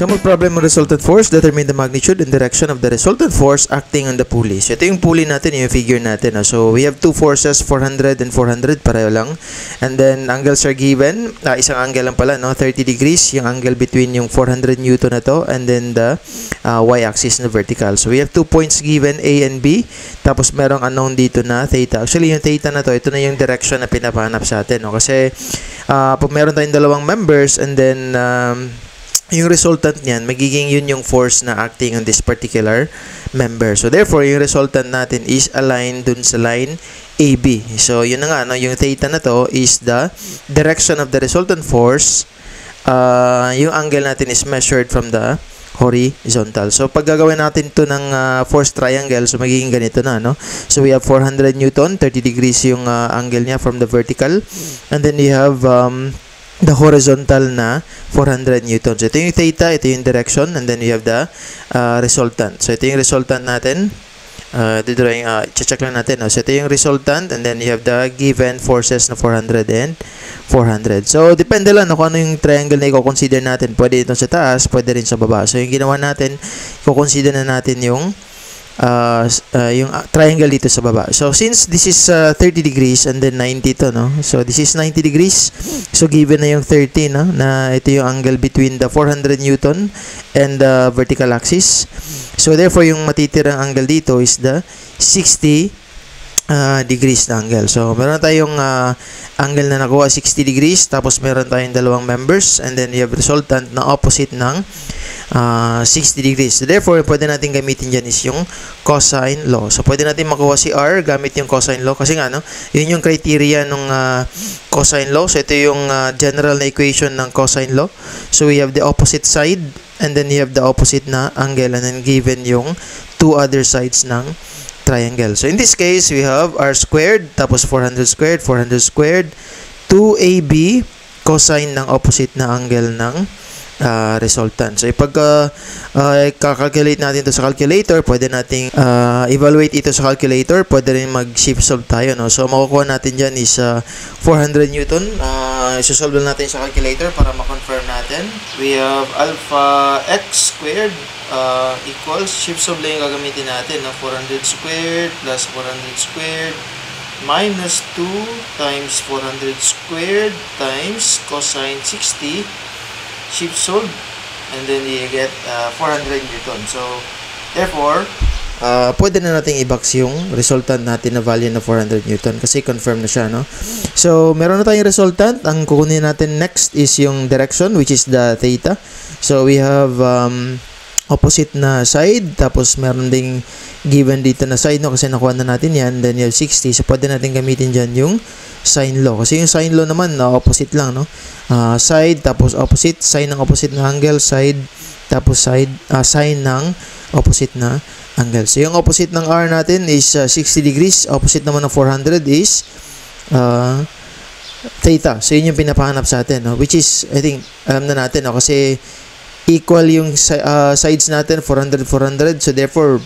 Sample problem of resultant force, determine the magnitude and direction of the resultant force acting on the pulley. So ito yung pulley natin, yung figure natin. So we have two forces, 400 and 400, pareho lang. And then angles are given, isang angle lang pala, no? 30 degrees, yung angle between yung 400 Newton na to, and then the y-axis na vertical. So we have 2 points given, A and B. Tapos merong unknown dito na theta. Actually yung theta na to, ito na yung direction na pinapahanap sa atin. No? Kasi pag meron tayong dalawang members, and then yung resultant niyan, magiging yun yung force na acting on this particular member. So, therefore, yung resultant natin is aligned dun sa line AB. So, yun na nga, no? Yung theta na to is the direction of the resultant force. Yung angle natin is measured from the horizontal. So, pag gagawin natin to ng force triangle, so magiging ganito na, no? So, we have 400 Newton, 30 degrees yung angle niya from the vertical. And then, you have the horizontal na 400 Newton. So, ito yung theta, ito yung direction, and then you have the resultant. So, ito yung resultant natin. Check lang natin. No? So, ito yung resultant, and then you have the given forces na 400 and 400. So, depende lang kung ano yung triangle na i-consider natin. Pwede ito sa taas, pwede rin sa baba. So, yung ginawa natin, i-consider na natin yung triangle dito sa baba. So, since this is 30 degrees and then 90 to, no? So, this is 90 degrees. So, given na yung 30, no? Na ito yung angle between the 400 Newton and the vertical axis. So, therefore, yung matitirang angle dito is the 60 degrees na angle. So, meron tayong angle na nakuha 60 degrees. Tapos, meron tayong dalawang members. And then, you have resultant na opposite ng 60 degrees. So, therefore, pwede natin gamitin dyan is yung cosine law. So, pwede natin makuha si R gamit yung cosine law. Kasi nga, no, yun yung criteria ng cosine law. So, ito yung general na equation ng cosine law. So, we have the opposite side and then you have the opposite na angle and then given yung two other sides ng triangle. So, in this case, we have R squared, tapos 400 squared, 400 squared, 2AB cosine ng opposite na angle ng resultant. So, ipag kakalculate natin ito sa calculator, pwede nating evaluate ito sa calculator, pwede rin mag-shift solve tayo, no? So, makukuha natin dyan is 400 Newton. Isosolve natin sa calculator para ma-confirm natin. We have alpha x squared equals, shift solve lang yung gagamitin natin, no? 400 squared plus 400 squared minus 2 times 400 squared times cosine 60, shift solve, and then you get 400 Newton. So, therefore, pwede na natin i-box yung resultant natin na value na 400 Newton kasi confirm na siya, no? So, meron na tayong resultant. Ang kukunin natin next is yung direction, which is the theta. So, we have opposite na side, tapos meron ding given dito na side, no? Kasi nakuha na natin yan. Then, you have 60. So, pwede natin gamitin dyan yung sine law. Kasi yung sine law naman, opposite lang, no? Side, tapos opposite, sine ng opposite na angle, side, tapos side, sine ng opposite na angle. So, yung opposite ng R natin is 60 degrees. Opposite naman ng 400 is theta. So, yun yung pinapahanap sa atin, no? Which is, I think, alam na natin, no? Kasi equal yung sides natin, 400, 400. So, therefore,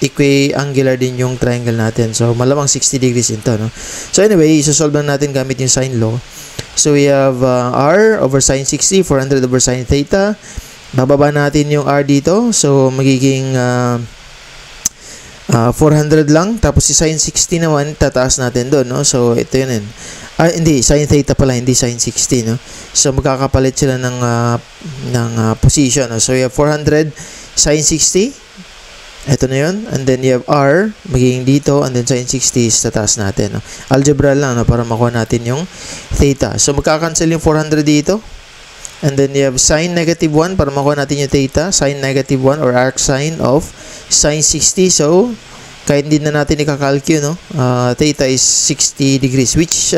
equiangular din yung triangle natin. So, malamang 60 degrees ito, no? So, anyway, isosolve lang natin gamit yung sine law. So, we have R over sine 60, 400 over sine theta. Bababa natin yung R dito. So, magiging 400 lang. Tapos, si sine 60 naman, tataas natin doon, no? So, ito yun. Hindi, sine theta pala, hindi sine 60, no? So, magkakapalit sila ng position, no? So, we have 400 sine 60. Ito na yun. And then, you have R, magiging dito. And then, sine 60 is tataas natin, no? Algebra lang, no? Para makuha natin yung theta. So, magkakancel yung 400 dito. And then, you have sine negative 1 para makuha natin yung theta. Sine negative 1 or arc sine of sine 60. So, kahit hindi na natin ikakalcule, no? Theta is 60 degrees. Which,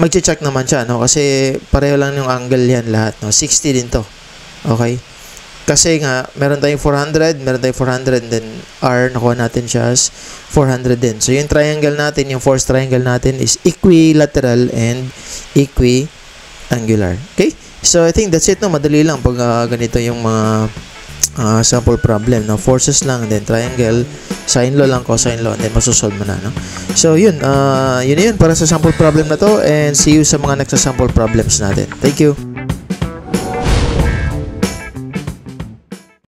mag-check naman siya, no? Kasi, pareho lang yung angle yan lahat, no? 60 din to. Okay? Kasi nga, meron tayong 400, meron tayong 400, and then R, nakuha natin siya as 400 din. So, yung triangle natin, yung force triangle natin is equilateral and equiangular. Okay? So, I think that's it, no? Madali lang pag ganito yung mga sample problem, no? Forces lang, and then triangle, sine law lang, cosine law, and then masosolve mo na, no? So, yun. Yun para sa sample problem na to, and see you sa mga next sample problems natin. Thank you!